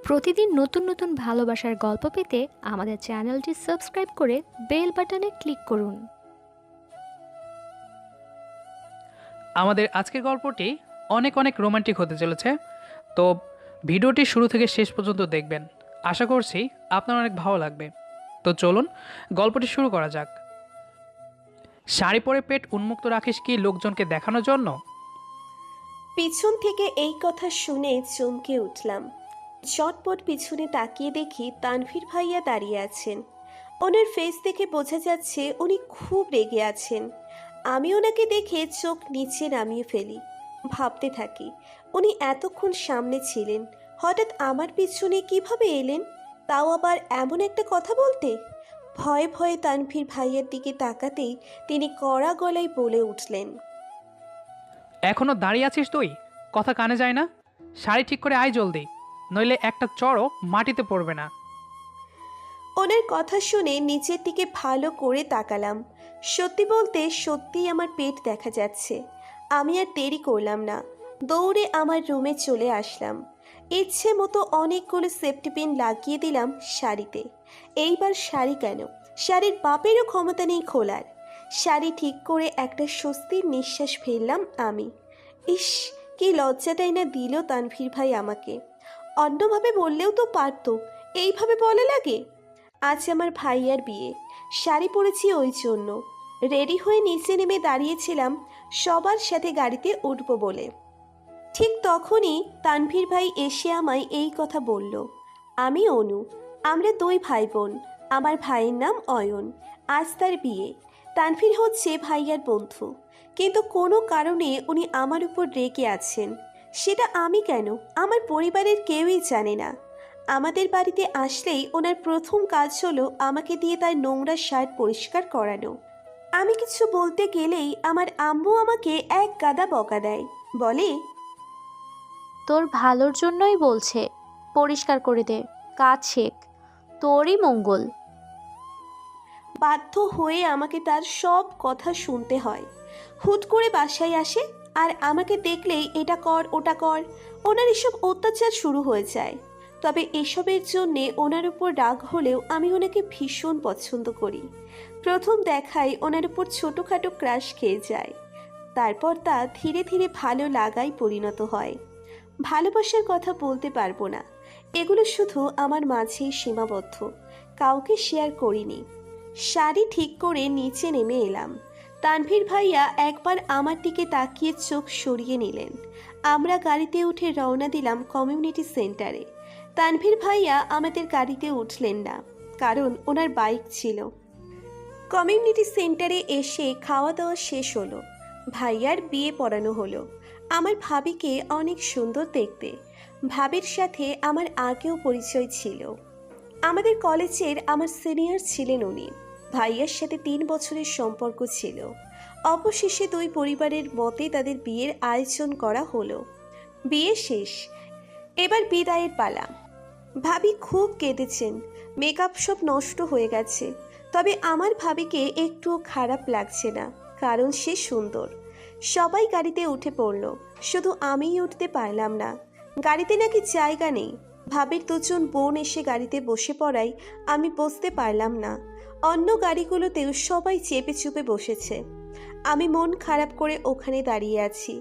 প্রতিদিন নতুন নতুন ভালোবাসার গল্প পেতে আমাদের চ্যানেলটি সাবস্ক্রাইব করে বেল বাটনে ক্লিক করুন। আমাদের আজকের গল্পটি অনেক অনেক রোমান্টিক হতে চলেছে। তো ভিডিওটি শুরু থেকে শেষ পর্যন্ত দেখবেন। আশা করছি আপনার অনেক ভালো লাগবে। তো চলুন গল্পটি শুরু করা যাক। শাড়ি পরে পেট উন্মুক্ত রাখিস কি লোকজনকে দেখানোর জন্য? পিছন থেকে এই কথা শুনে চমকে উঠলাম। চটপট পিছনে তাকিয়ে দেখি তানভীর ভাইয়া দাঁড়িয়ে আছেন। ওনার ফেস দেখে বোঝা যাচ্ছে উনি খুব রেগে আছেন। আমি ওনাকে দেখে চোখ নিচে নামিয়ে ফেলি। ভাবতে থাকি উনি এতক্ষণ সামনে ছিলেন, হঠাৎ আমার পিছনে কিভাবে এলেন, তাও আবার এমন একটা কথা বলতে। ভয়ে ভয়ে তানভীর ভাইয়ার দিকে তাকাতেই তিনি কড়া গলায় বলে উঠলেন, এখনও দাঁড়িয়ে আছিস তুই? কথা কানে যায় না? শাড়ি ঠিক করে আয় জলদি, নইলে একটা চড়ও মাটিতে পড়বে না। ওনার কথা শুনে নিচের দিকে ভালো করে তাকালাম। সত্যি বলতে সত্যিই আমার পেট দেখা যাচ্ছে। আমি আর দেরি করলাম না, দৌড়ে আমার রুমে চলে আসলাম। ইচ্ছে মতো অনেকগুলো সেফটি পিন লাগিয়ে দিলাম শাড়িতে। এইবার শাড়ি কেন, শাড়ির বাপেরও ক্ষমতা নেই খোলার। শাড়ি ঠিক করে একটা স্বস্তির নিঃশ্বাস ফেললাম আমি। ইস, কি লজ্জাটাই না দিল তানভীর ভাই আমাকে। অন্যভাবে বললেও তো পারতো, এইভাবে বলে লাগে। আজ আমার ভাইয়ার বিয়ে, শাড়ি পরেছি ওই জন্য। রেডি হয়ে নিচে নেমে দাঁড়িয়েছিলাম সবার সাথে গাড়িতে উঠবো বলে। ঠিক তখনই তানভীর ভাই এসে আমায় এই কথা বলল। আমি অনু, আমরা দুই ভাই বোন। আমার ভাইয়ের নাম অয়ন, আজ তার বিয়ে। তানভীর হচ্ছে ভাইয়ার বন্ধু, কিন্তু কোনো কারণে উনি আমার উপর রেগে আছেন। সেটা আমি কেন, আমার পরিবারের কেউই জানে না। আমাদের বাড়িতে আসলেই ওনার প্রথম কাজ হলো আমাকে দিয়ে তার নোংরা শার্ট পরিষ্কার করানো। আমি কিছু বলতে গেলেই আমার আম্মু আমাকে এক গাদা বকা দেয়, বলে, তোর ভালোর জন্যই বলছে, পরিষ্কার করে দে, কাজ শেখ, তোরই মঙ্গল। বাধ্য হয়ে আমাকে তার সব কথা শুনতে হয়। হুট করে বাসায় আসে আর আমাকে দেখলেই এটা কর ওটা কর, ওনার এসব অত্যাচার শুরু হয়ে যায়। তবে এসবের জন্যে ওনার উপর রাগ হলেও আমি ওনাকে ভীষণ পছন্দ করি। প্রথম দেখায় ওনার উপর ছোটোখাটো ক্রাশ খেয়ে যায়, তারপর তা ধীরে ধীরে ভালো লাগায় পরিণত হয়। ভালোবাসার কথা বলতে পারবো না, এগুলো শুধু আমার মাঝেই সীমাবদ্ধ, কাউকে শেয়ার করিনি। শাড়ি ঠিক করে নিচে নেমে এলাম। তানভীর ভাইয়া একবার আমার দিকে তাকিয়ে চোখ সরিয়ে নিলেন। আমরা গাড়িতে উঠে রওনা দিলাম কমিউনিটি সেন্টারে। তানভীর ভাইয়া আমাদের গাড়িতে উঠলেন না, কারণ ওনার বাইক ছিল। কমিউনিটি সেন্টারে এসে খাওয়া দাওয়া শেষ হলো। ভাইয়ার বিয়ে পড়ানো হলো। আমার ভাবিকে অনেক সুন্দর দেখতে। ভাবির সাথে আমার আগেও পরিচয় ছিল। আমাদের কলেজের আমার সিনিয়র ছিলেন উনি। ভাইয়ার সাথে 3 বছরের সম্পর্ক ছিল। অবশেষে দুই পরিবারের মতে তাদের বিয়ের আয়োজন করা হলো। বিয়ে শেষ, এবার বিদায়ের পালা। ভাবি খুব কেঁদেছেন, মেকআপ সব নষ্ট হয়ে গেছে। তবে আমার ভাবিকে একটুও খারাপ লাগছে না, কারণ সে সুন্দর। সবাই গাড়িতে উঠে পড়ল, শুধু আমিই উঠতে পারলাম না। গাড়িতে নাকি জায়গা নেই। ভাবির দুজন বোন এসে গাড়িতে বসে পড়ায় আমি বসতে পারলাম না। অন্য গাড়িগুলোতেও সবাই চেপে চুপে বসেছে। আমি মন খারাপ করে ওখানে দাঁড়িয়ে আছি।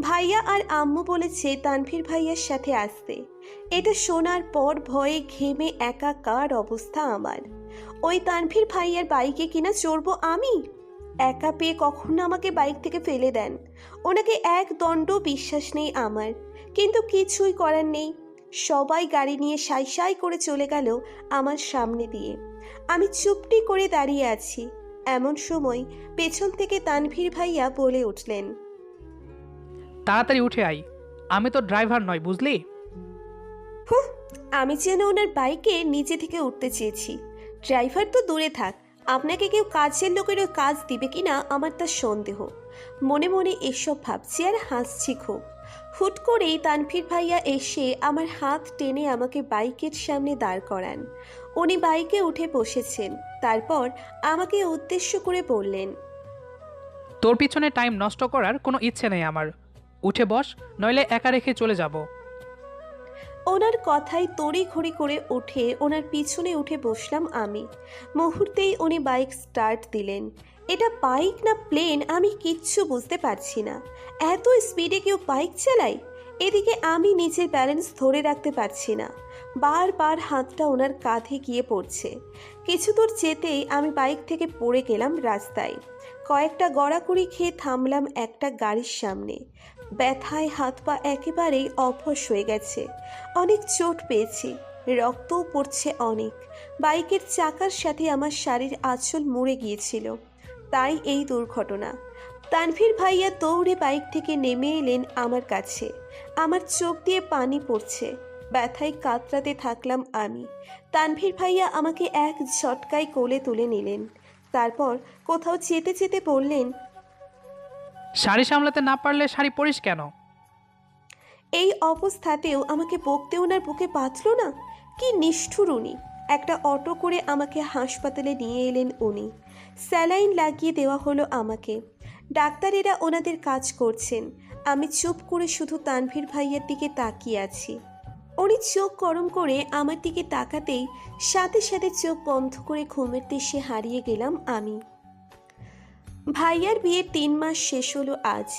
ভাইয়া আর আম্মু বলেছে তানভীর ভাইয়ার সাথে আসতে। এটা শোনার পর ভয়ে ঘেমে একাকার অবস্থা আমার। ওই তানভীর ভাইয়ার বাইকে কিনা চড়বো আমি? একা পেয়ে কখনো আমাকে বাইক থেকে ফেলে দেন। ওনাকে এক দণ্ড বিশ্বাস নেই আমার, কিন্তু কিছুই করার নেই। সবাই গাড়ি নিয়ে সাই সাই করে চলে গেল আমার সামনে দিয়ে। আমি চুপটি করে দাঁড়িয়ে আছি। এমন সময় পেছন থেকে তানভীর ভাইয়া বলে উঠলেন, তাড়াতাড়ি উঠে আয়, আমি তো ড্রাইভার নয়, বুঝলি? হুঁ, আমি যেন ওনার বাইকে নিচে থেকে উঠতে চেয়েছি। ড্রাইভার তো দূরে থাক, আপনাকে কেউ কাজের লোকেরও কাজ দিবে কিনা আমার তার সন্দেহ। মনে মনে এসব ভাবছি আর হাসছি খুব। হুট করেই তানভীর ভাইয়া এসে আমার হাত টেনে আমাকে বাইকের সামনে দাঁড় করান। উনি বাইকে উঠে বসেছেন, তারপর আমাকে উদ্দেশ্য করে বললেন, তোর পিছনে টাইম নষ্ট করার কোনো ইচ্ছে নেই আমার। উঠে বস, নইলে একা রেখে চলে যাব। ওনার কথায় তড়িঘড়ি করে উঠে ওনার পিছনে উঠে বসলাম আমি। মুহূর্তেই উনি বাইক স্টার্ট দিলেন। এটা বাইক না প্লেন আমি কিচ্ছু বুঝতে পারছি না। এত স্পিডে কেউ বাইক চালায়? এদিকে আমি নিজের ব্যালেন্স ধরে রাখতে পারছি না। বারবার হাতটা ওনার কাঁধে গিয়ে পড়ছে। কিছু দূর যেতেই আমি বাইক থেকে পড়ে গেলাম রাস্তায়। কয়েকটা গড়াগড়ি খেয়ে থামলাম একটা গাড়ির সামনে। ব্যথায় হাত পা একেবারেই অভ্যস হয়ে গেছে। অনেক চোট পেয়েছি, রক্তও পড়ছে অনেক। বাইকের চাকার সাথে আমার শাড়ির আঁচল মুড়ে গিয়েছিল, তাই এই দুর্ঘটনা। তানভীর ভাইয়া দৌড়ে বাইক থেকে নেমে এলেন আমার কাছে। আমার চোখ দিয়ে পানি পড়ছে, ব্যথায় কাতরাতে থাকলাম আমি। তানভীর ভাইয়া আমাকে এক ঝটকায় কোলে তুলে নিলেন। তারপর কোথাও যেতে যেতে বললেন, শাড়ি সামলাতে না পারলে শাড়ি পরিস কেন? এই অবস্থাতেও আমাকে বকতে ওনার বুকে বাঁধল না? কি নিষ্ঠুর উনি! একটা অটো করে আমাকে হাসপাতালে নিয়ে এলেন উনি। স্যালাইন লাগিয়ে দেওয়া হলো আমাকে। ডাক্তারেরা ওনাদের কাজ করছেন। আমি চুপ করে শুধু তানভীর ভাইয়ের দিকে তাকিয়ে আছি। উনি চোখ গরম করে আমার দিকে তাকাতেই সাথে সাথে চোখ বন্ধ করে ঘুমের দেশে হারিয়ে গেলাম আমি। ভাইয়ার বিয়ের 3 মাস শেষ হলো আজ।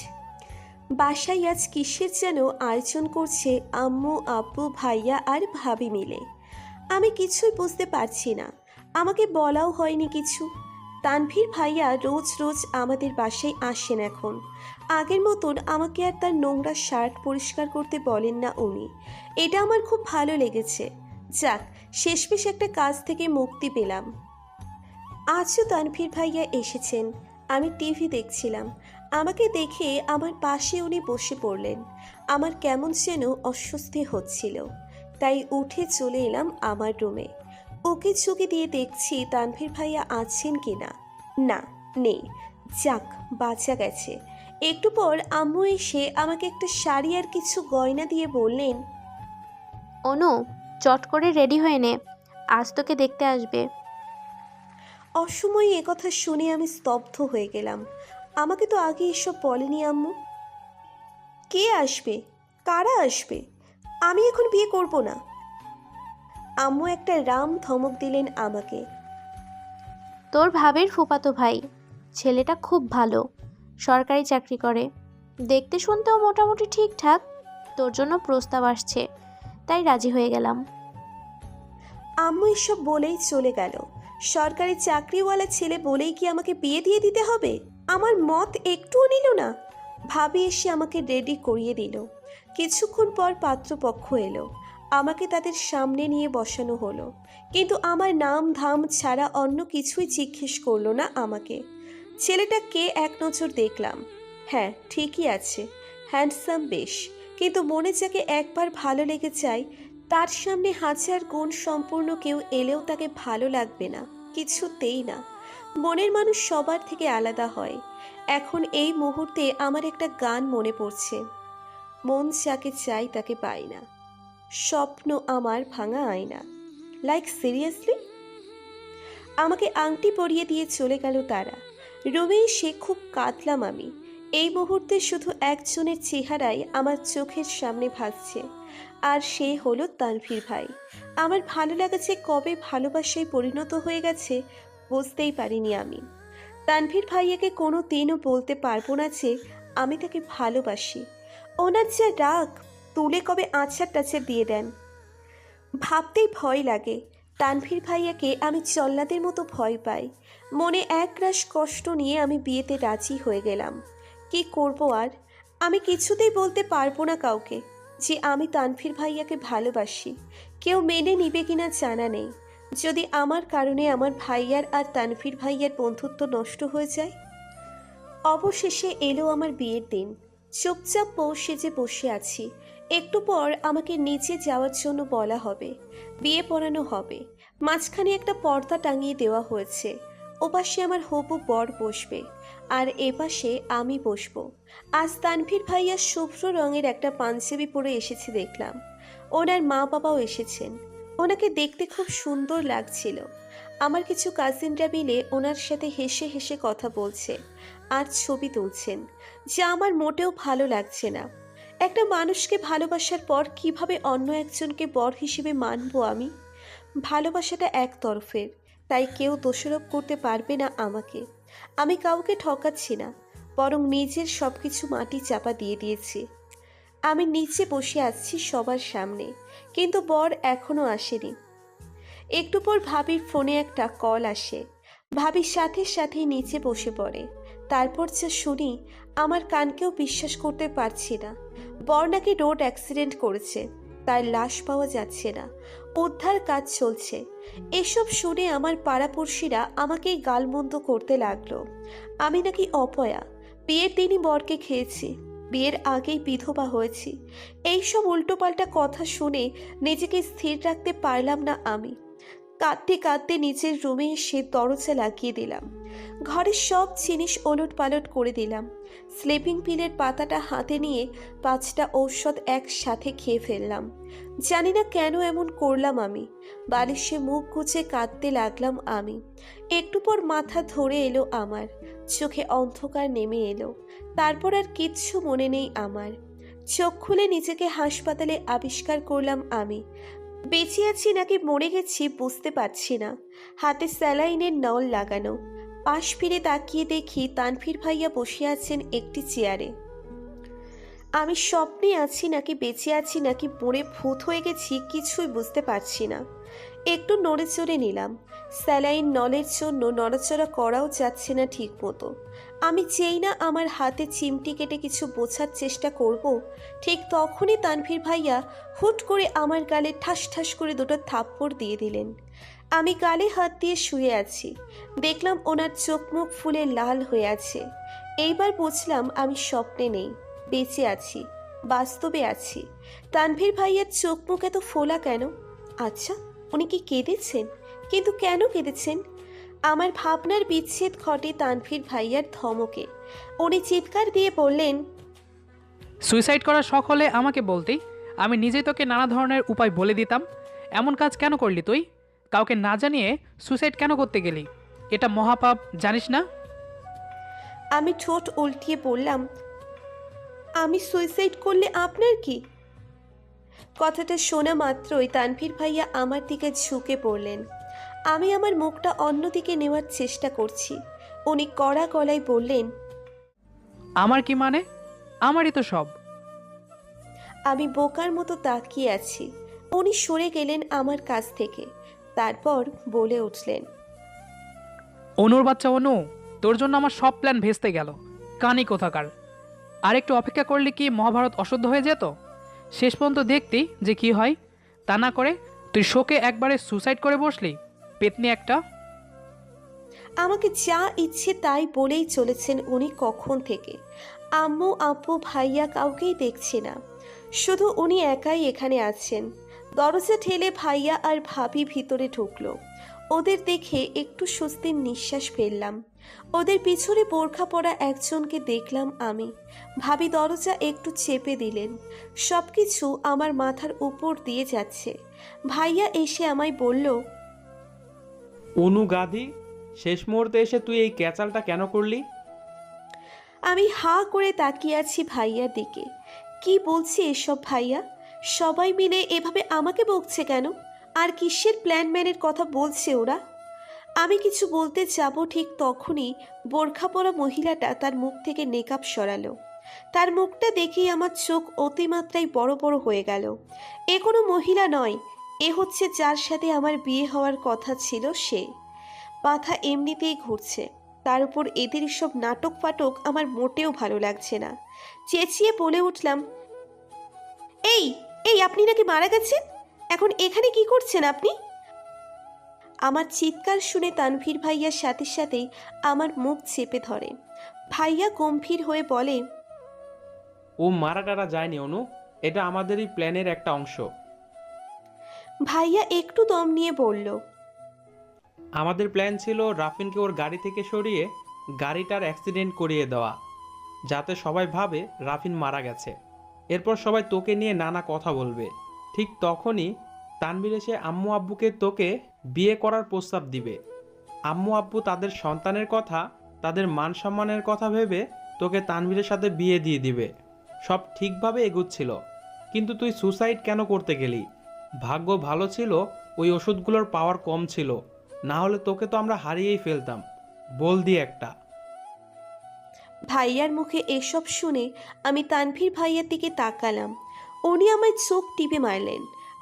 বাসায় আজ কিসের যেন আয়োজন করছে আম্মু, আব্বু, ভাইয়া আর ভাবি মিলে। আমি কিছুই বুঝতে পারছি না, আমাকে বলাও হয়নি কিছু। তানভীর ভাইয়া রোজ রোজ আমাদের বাসায় আসেন এখন। আগের মতন আমাকে আর তার নোংরা শার্ট পরিষ্কার করতে বলেন না উনি। এটা আমার খুব ভালো লেগেছে। যাক, শেষমেশ একটা কাজ থেকে মুক্তি পেলাম। আজও তানভীর ভাইয়া এসেছেন। আমি টিভি দেখছিলাম। আমাকে দেখে আমার পাশে উনি বসে পড়লেন। আমার কেমন যেন অস্বস্তি হচ্ছিল, তাই উঠে চলে এলাম আমার রুমে। ওকে চুকি দিয়ে দেখছি তানভীর ভাইয়া আছেন কিনা। না, নেই। যাক, বাঁচা গেছে। একটু পর আম্মু এসে আমাকে একটা শাড়ি আর কিছু গয়না দিয়ে বললেন, অনু, চট করে রেডি হয়ে নে, আজ তোকে দেখতে আসবে। অসময়ে একথা শুনে আমি স্তব্ধ হয়ে গেলাম। আমাকে তো আগে এসব বলেনি আম্মু। কে আসবে? কারা আসবে? আমি এখন বিয়ে করব না। আম্মু একটা রাম ধমক দিলেন আমাকে। তোর ভাবের ফুফাতো ভাই, ছেলেটা খুব ভালো, সরকারি চাকরি করে, দেখতে শুনতেও মোটামুটি ঠিকঠাক। তোর জন্য প্রস্তাব আসছে, তাই রাজি হয়ে গেলাম। আম্মু এসব বলেই চলে গেল। সরকারি চাকরিওয়ালা ছেলে বলেই কি আমাকে বিয়ে দিয়ে দিতে হবে? আমার মত একটুও নিল না। ভাবি এসে আমাকে রেডি করিয়ে দিল। কিছুক্ষণ পর পাত্রপক্ষ এলো। আমাকে তাদের সামনে নিয়ে বসানো হলো, কিন্তু আমার নাম ধাম ছাড়া অন্য কিছুই জিজ্ঞেস করলো না আমাকে। ছেলেটা কে এক নজর দেখলাম। হ্যাঁ, ঠিকই আছে, হ্যান্ডসাম বেশ, কিন্তু মনে যাকে একবার ভালো লেগে যায়, তার সামনে হাজার গুণ সম্পূর্ণ কেউ এলেও তাকে ভালো লাগবে না, কিছুতেই না। মনের মানুষ সবার থেকে আলাদা হয়। এখন এই মুহূর্তে আমার একটা গান মনে পড়ছে, মন যাকে চাই তাকে পাই না, স্বপ্ন আমার ভাঙা আয়না। Like seriously? আমাকে আংটি পরিয়ে দিয়ে চলে গেল তারা। রুমে এসে খুব কাঁদলাম আমি। এই মুহূর্তে শুধু একজনের চেহারাই আমার চোখের সামনে ভাসছে, আর সে হলো তানভীর ভাই। আমার ভালো লাগা যে কবে ভালোবাসায় পরিণত হয়ে গেছে বুঝতেই পারিনি আমি। তানভীর ভাইয়াকে কোনো দিনও বলতে পারবো না যে আমি তাকে ভালোবাসি। ওনার যা রাগ, তুলে কবে আছাড় টাছাড় দিয়ে দেন। ভাবতেই ভয় লাগে। তানভীর ভাইয়াকে আমি জল্লাদের মতো ভয় পাই। মনে একরাশ কষ্ট নিয়ে আমি বিয়েতে রাজি হয়ে গেলাম। কি করব আর? আমি কিছুতেই বলতে পারবো না কাউকে যে আমি তানভীর ভাইয়াকে ভালোবাসি। কেউ মেনে নিবে কিনা জানা নেই। যদি আমার কারণে আমার ভাইয়ার আর তানভীর ভাইয়ার বন্ধুত্ব নষ্ট হয়ে যায়। অবশেষে এলো আমার বিয়ের দিন। চুপচাপ বউ সেজে বসে আছি। একটু পর আমাকে নিচে যাওয়ার জন্য বলা হবে, বিয়ে পড়ানো হবে। মাঝখানে একটা পর্দা টাঙিয়ে দেওয়া হয়েছে। ওপাশে আমার হবু বর বসবে, আর এপাশে আমি বসবো। আজ তানভীর ভাইয়া শুভ্র রঙের একটা পাঞ্জাবি পরে এসেছে দেখলাম। ওনার মা বাবাও এসেছেন। ওনাকে দেখতে খুব সুন্দর লাগছিল। আমার কিছু কাজিনরা মিলে ওনার সাথে হেসে হেসে কথা বলছে আর ছবি তুলছেন, যা আমার মোটেও ভালো লাগছে না। একটা মানুষকে ভালোবাসার পর কিভাবে অন্য একজনকে বর হিসেবে মানবো আমি? ভালোবাসাটা একতরফের, তাই কেউ দোষারোপ করতে পারবে না আমাকে। আমি কাউকে ঠকাচ্ছি না, বরং নিজের সব কিছু মাটি চাপা দিয়ে দিয়েছি। আমি নিচে বসে আছি সবার সামনে, কিন্তু বর এখনো আসেনি। একটু পর ভাবির ফোনে একটা কল আসে। ভাবির সাথে সাথেই নিচে বসে পড়ে। তারপর যা শুনি, আমার কানকেও বিশ্বাস করতে পারছি না। বর নাকি রোড অ্যাক্সিডেন্ট করেছে, তার লাশ পাওয়া যাচ্ছে না, উদ্ধার কাজ চলছে। এসব শুনে আমার পাড়াপড়শিরা আমাকেই গালমন্দ করতে লাগলো। আমি নাকি অপয়া, বিয়ের দিনই বরকে খেয়েছি, বিয়ের আগেই বিধবা হয়েছি। এইসব উল্টোপাল্টা কথা শুনে নিজেকে স্থির রাখতে পারলাম না আমি। কাঁদতে কাঁদতে নিচের রুমে এসে দরজা লাগিয়ে দিলাম। ঘরের সব জিনিস ওলট পালট করে দিলাম। স্লিপিং পিলের পাতাটা হাতে নিয়ে 5টা ঔষধ একসাথে খেয়ে ফেললাম। জানি না কেন এমন করলাম আমি। বালিশে মুখ গুজে কাঁদতে লাগলাম আমি। একটু পর মাথা ধরে এলো আমার, চোখে অন্ধকার নেমে এলো। তারপর আর কিচ্ছু মনে নেই আমার। চোখ খুলে নিজেকে হাসপাতালে আবিষ্কার করলাম আমি। বেঁচে আছি নাকি মরে গেছি বুঝতে পারছি না। হাতে স্যালাইনের নল লাগানো। পাশ ফিরে তাকিয়ে দেখি তানভীর ভাইয়া বসে আছেন একটি চেয়ারে। আমি স্বপ্নে আছি নাকি বেঁচে আছি নাকি মরে ভূত হয়ে গেছি কিছুই বুঝতে পারছি না। একটু নড়ে চড়ে নিলাম। স্যালাইন নলের জন্য নড়াচড়া করাও যাচ্ছে না ঠিক মতো। আমি চেই না আমার হাতে চিমটি কেটে কিছু বোঝার চেষ্টা করব, ঠিক তখনই তানভীর ভাইয়া হুট করে আমার গালে ঠাস ঠাস করে দুটো থাপ্পড় দিয়ে দিলেন। আমি গালে হাত দিয়ে শুয়ে আছি। দেখলাম ওনার চোখ মুখ ফুলে লাল হয়ে আছে। এইবার বুঝলাম আমি স্বপ্নে নেই, বেঁচে আছি, বাস্তবে আছি। তানভীর ভাইয়ার চোখ মুখ এত ফোলা কেন? আচ্ছা, উনি কি কেঁদেছেন? কিন্তু কেন কেঁদেছেন? আমার ভাবনার বিচ্ছেদ ঘটে তানভীর ভাইয়ার ধমকে। উনি চিৎকার দিয়ে বললেন, সুইসাইড করার শখ হলে আমাকে বলতেই, আমি নিজেই তোকে নানা ধরনের উপায় বলে দিতাম। এমন কাজ কেন করলি তুই? কাউকে না জানিয়ে সুইসাইড কেন করতে গেলি? এটা মহাপাপ, জানিস না? আমি ঠোঁট উল্টিয়ে বললাম, আমি সুইসাইড করলে আপনার কি? কথাটা শোনা মাত্রই তানভীর ভাইয়া আমার দিকে ঝুঁকে পড়লেন। আমি আমার মুখটা অন্যদিকে নেওয়ার চেষ্টা করছি। উনি কড়া গলায় বললেন, আমার কি মানে? আমারই তো সব। আমি বোকার মতো তাকিয়ে আছি। উনি সরে গেলেন আমার কাছ থেকে। তারপর বলে উঠলেন, অনুর বাচ্চা অনু, তোর জন্য আমার সব প্ল্যান ভেস্তে গেল। কানি কোথাকার। আর একটু অপেক্ষা করলে কি মহাভারত অশুদ্ধ হয়ে যেত? শেষ পর্যন্ত দেখতি যে কি হয়। তা না করে তুই শোকে একবারে সুসাইড করে বসলি, পেতনি একটা। আমাকে যা ইচ্ছে তাই বলেই চলেছেন উনি কখন থেকে। আম্মু আপু ভাইয়া কাউকেই দেখছি না, শুধু উনি একাই এখানে আছেন। দরজা ঠেলে ভাইয়া আর ভাবি ভিতরে ঢুকলো। ওদের দেখে একটু স্বস্তির নিঃশ্বাস ফেললাম। ওদের পিছনে বোরখা পরা একজনকে দেখলাম আমি। ভাবি দরজা একটু চেপে দিলেন। সব কিছু আমার মাথার উপর দিয়ে যাচ্ছে। ভাইয়া এসে আমায় বলল, অনু গাধি, শেষ মুহূর্তে এসে তুই এই ক্যাচালটা কেন করলি? আমি হাঁ করে তাকিয়ে আছি ভাইয়ার দিকে। কি বলছে এসব ভাইয়া? সবাই মিলে এভাবে আমাকে বকছে কেন? আর কিসের প্ল্যানম্যানের কথা বলছে ওরা? আমি কিছু বলতে যাব ঠিক তখনই বোরখা পরা মহিলাটা তার মুখ থেকে নেকাব সরালো। তার মুখটা দেখেই আমার চোখ অতিমাত্রায় বড় বড় হয়ে গেল। এ কোনো মহিলা নয়, এ হচ্ছে যার সাথে আমার বিয়ে হওয়ার কথা ছিল সে। মাথা এমনিতেই ঘুরছে, তার উপর এদের সব নাটক ফাটক আমার মোটেও ভালো লাগছে না। চেঁচিয়ে বলে উঠলাম, এই এই আপনি নাকি মারা গেছেন? এখন এখানে কি করছেন আপনি? আমার চিৎকার শুনে তানভীর ভাইয়ার সাথে সাথেই আমার মুখ চেপে ধরে। ভাইয়া গম্ভীর হয়ে বলে, ও মারা টারা যায়নি অনু, এটা আমাদেরই প্ল্যানের একটা অংশ। ভাইয়া একটু দম নিয়ে বলল, আমাদের প্ল্যান ছিল রাফিনকে ওর গাড়ি থেকে সরিয়ে গাড়িটার অ্যাক্সিডেন্ট করিয়ে দেওয়া, যাতে সবাই ভাবে রাফিন মারা গেছে। এরপর সবাই তোকে নিয়ে নানা কথা বলবে। ঠিক তখনই তানভীর এসে আম্মু আব্বুকে তোকে বিয়ে করার প্রস্তাব দিবে। আম্মু আব্বু তাদের সন্তানের কথা, তাদের মান সম্মানের কথা ভেবে তোকে তানভীরের সাথে বিয়ে দিয়ে দিবে। সব ঠিকভাবে এগুচ্ছিল, কিন্তু তুই সুসাইড কেন করতে গেলি? ভাগ্য ভালো ছিল ওই ওষুধগুলোর পাওয়ার কম ছিল, না হলে তোকে তো আমরা হারিয়েই ফেলতাম। বল দি একটা। ভাইয়ার মুখে এসব শুনে আমি তানভীর ভাইয়ার দিকে তাকালাম। উনি আমার চোখ টিপে মারলেন।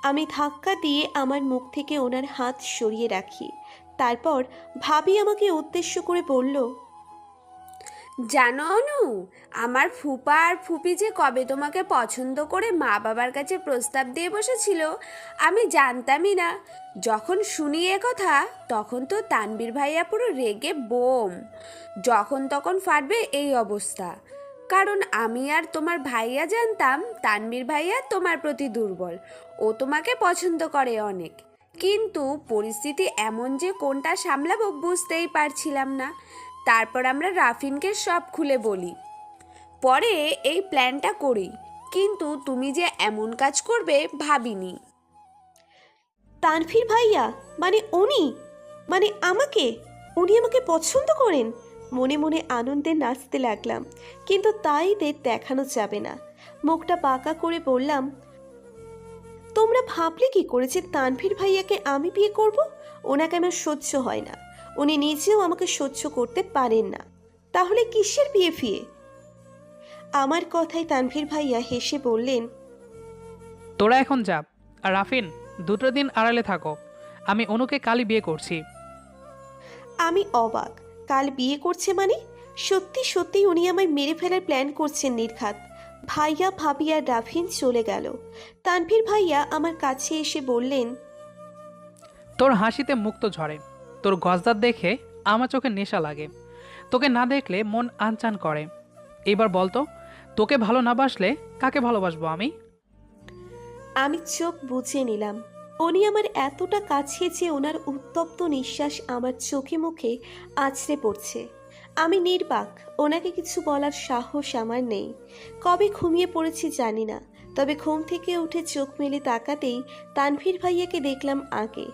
আমি ধাক্কা দিয়ে আমার মুখ থেকে ওনার হাত সরিয়ে রাখি। তারপর ভাবি আমাকে উদ্দেশ্য করে বলল, জানো অনু, আমার ফুপা আর ফুপি যে কবে তোমাকে পছন্দ করে মা বাবার কাছে প্রস্তাব দিয়ে বসেছিল আমি জানতামই না। যখন শুনি এ কথা তখন তো তানবীর ভাইয়া পুরো রেগে বোম, যখন তখন ফাটবে এই অবস্থা। কারণ আমি আর তোমার ভাইয়া জানতাম তানবীর ভাইয়া তোমার প্রতি দুর্বল, ও তোমাকে পছন্দ করে অনেক। কিন্তু পরিস্থিতি এমন যে কোনটা সামলাবো বুঝতেই পারছিলাম না। তারপর আমরা রাফিনকে সব খুলে বলি, পরে এই প্ল্যানটা করি। কিন্তু তুমি যে এমন কাজ করবে ভাবিনি। তানভীর ভাইয়া মানে উনি, মানে উনি আমাকে পছন্দ করেন? মনে মনে আনন্দে নাচতে লাগলাম, কিন্তু তাই দেখানো যাবে না। মুখটা বাঁকা করে বললাম, তোমরা ভাবলে কি করে যে তানভীর ভাইয়াকে আমি বিয়ে করব? ওনাকে আমার সহ্য হয় না, উনি নিজেও আমাকে সহ্য করতে পারেন না। তাহলে কিসের বিয়ে ফিয়ে? আমার কথায় তানভীর ভাইয়া হেসে বললেন, তোরা এখন যা, আর রাফিন 2টো দিন আড়ালে থাকো। আমি অনুকে কালই বিয়ে করছি। আমি অবাক। কাল বিয়ে করছে মানে? সত্যি সত্যি উনি আমায় মেরে ফেলার প্ল্যান করছেন নির্ঘাত। ভাইয়া ভাবি আর রাফিন চলে গেল। তানভীর ভাইয়া আমার কাছে এসে বললেন, তোর হাসিতে মুক্ত ঝরে, তোর গজদার দেখে আমার চোখে নেশা লাগে। তোকে না দেখলে মন আনচান করে। এবার বলতো, তোকে ভালো না বাসলে কাকে ভালোবাসবো আমি? আমি চোখ বুজে নিলাম। উনি আমার এতটা কাছে যে ওনার উত্তপ্ত নিঃশ্বাস আমার চোখে মুখে আছড়ে পড়ছে। আমি নির্বাক, ওনাকে কিছু বলার সাহস আমার নেই। কবে ঘুমিয়ে পড়েছি জানি না, তবে ঘুম থেকে উঠে চোখ মেলে তাকাতেই তানভীর ভাইয়াকে দেখলাম আগে।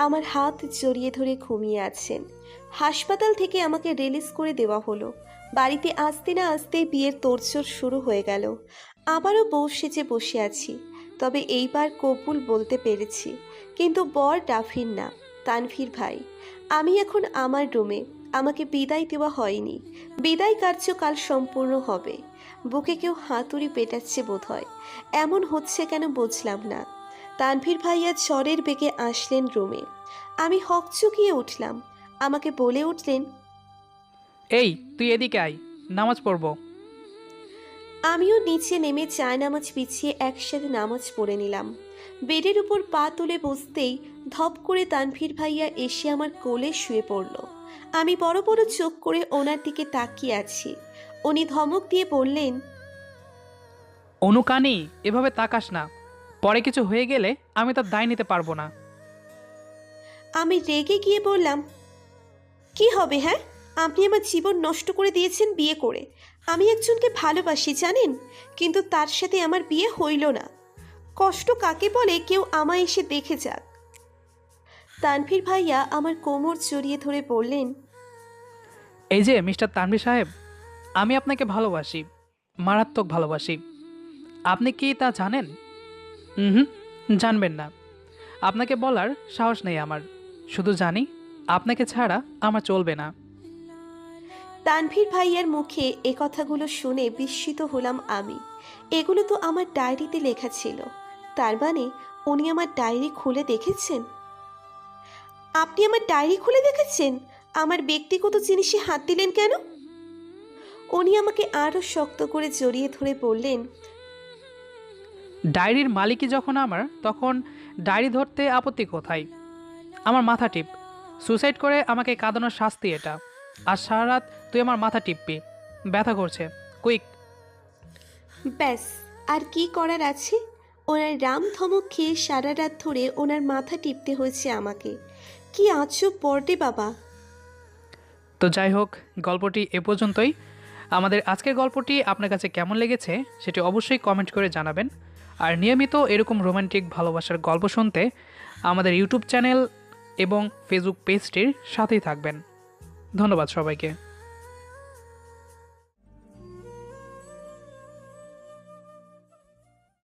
আমার হাত জড়িয়ে ধরে ঘুমিয়ে আছেন। হাসপাতাল থেকে আমাকে রিলিজ করে দেওয়া হলো। বাড়িতে আসতে না আসতেই বিয়ের তোড়জোড় শুরু হয়ে গেল। আবারও বউ সেজে বসে আছি, তবে এইবার কবুল বলতে পেরেছি। কিন্তু বর রাফিন না, তানভীর ভাই। আমি এখন আমার রুমে। আমাকে বিদায় দেওয়া হয়নি। বিদায় কার্যকাল সম্পূর্ণ হবে। বুকে কেউ হাতুড়ি পেটাচ্ছে বোধহয়। এমন হচ্ছে কেন বুঝলাম না। তানভীর ভাইয়া ঝড়ের বেগে আসলেন রুমে। আমি হকচকিয়ে উঠলাম। আমাকে বলে উঠলেন, এই তুই এদিকে আয়, নামাজ পড়বো। আমিও নিচে নেমে চায় নামাজ পিছিয়ে একসাথে নামাজ পড়ে নিলাম। বেডের উপর পা তুলে বসতেই ধপ করে তানভীর ভাইয়া এসে আমার কোলে শুয়ে পড়ল। আমি বড় বড় চোখ করে ওনার দিকে তাকিয়ে আছি। উনি ধমক দিয়ে বললেন, অনুকানি, এভাবে তাকাস না। পরে কিছু হয়ে গেলে আমি তার দায় নিতে পারবো না। আমি রেগে গিয়ে বললাম, কি হবে হ্যাঁ? আপনি আমার জীবন নষ্ট করে দিয়েছেন বিয়ে করে। আমি একজনকে ভালোবাসি জানেন, কিন্তু তার সাথে আমার বিয়ে হইল না। কষ্ট কাকে বলে কেউ আমায় এসে দেখে যাক। তানভীর ভাইয়া আমার কোমর জড়িয়ে ধরে বললেন, এই যে মিস্টার তানভীর সাহেব, আমি আপনাকে ভালোবাসি, মারাত্মক ভালোবাসি। আপনি কি তা জানেন? হুম, জানবেন না। আপনাকে বলার সাহস নেই আমার। শুধু জানি আপনাকে ছাড়া আমার চলবে না। তানভীর ভাইয়ার মুখে এ কথাগুলো শুনে বিস্মিত হলাম আমি। এগুলো তো আমার ডায়েরিতে লেখা ছিল। তার মানে উনি আমার ডায়েরি খুলে দেখেছেন? আপনি আমার ডায়েরি খুলে দেখেছেন? আমার ব্যক্তিগত জিনিসে হাত দিলেন কেন? উনি আমাকে আরও শক্ত করে জড়িয়ে ধরে বললেন, ডায়েরির মালিকই যখন আমার, তখন ডায়েরি ধরতে আপত্তি কোথায়? আমার মাথা টিপ। সুসাইড করে আমাকে কাঁদানোর শাস্তি এটা। আর সারা রাত তুই আমার মাথা টিপবি। ব্যথা করছে, কুইক। ব্যাস, আর কি করার আছে? ওনার রাম ধমক খেয়ে সারা রাত ধরে ওনার মাথা টিপতে হয়েছে আমাকে। কি আজব বর্ডে বাবা। তো যাই হোক, গল্পটি এ পর্যন্তই। আমাদের আজকের গল্পটি আপনার কাছে কেমন লেগেছে সেটি অবশ্যই কমেন্ট করে জানাবেন। আর নিয়মিত এরকম রোমান্টিক ভালোবাসার গল্প শুনতে আমাদের ইউটিউব চ্যানেল এবং ফেসবুক পেজটির সাথেই থাকবেন। ধন্যবাদ সবাইকে।